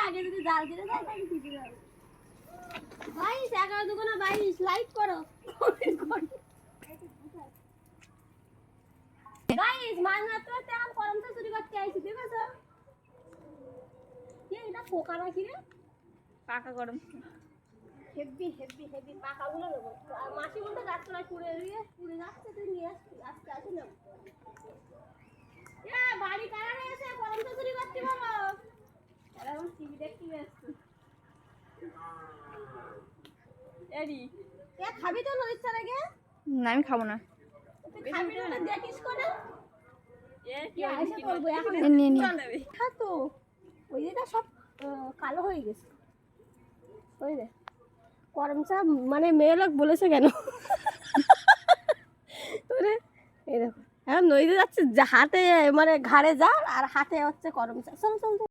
আগে যদি জাল দিলে যায় তাহলে কিছু যাবে 22 11 দুগুণা 22 লাইক করো গাইস মাছ মাত্র তেমন করমচা চুরি করতে আইছি ঠিক আছে এটা পোকা নাকি রে পাকা গরম হেভি হেভি হেভি পাকাগুলো নেবো আর মাছি বলতে গাছতলায় পুড়ে যাচ্ছে তুই নিয়ে আসতে আসি না বাড়ি কারা রয়েছে করমচা চুরি করতে বলো এরা আমার টিভি দেখতে ব্যস্ত এরি খাবি তো নদীর ছাড়া গে না আমি খাবো না খাবি না দেখিস কোন তো ওই যেটা সব কালো হয়ে গেছে ওই রে করমচা মানে মেয়ে লোক বলেছে কেন এই দেখো এখন নদীতে যাচ্ছে হাতে মানে ঘাড়ে জাল আর হাতে হচ্ছে করমচা চল চল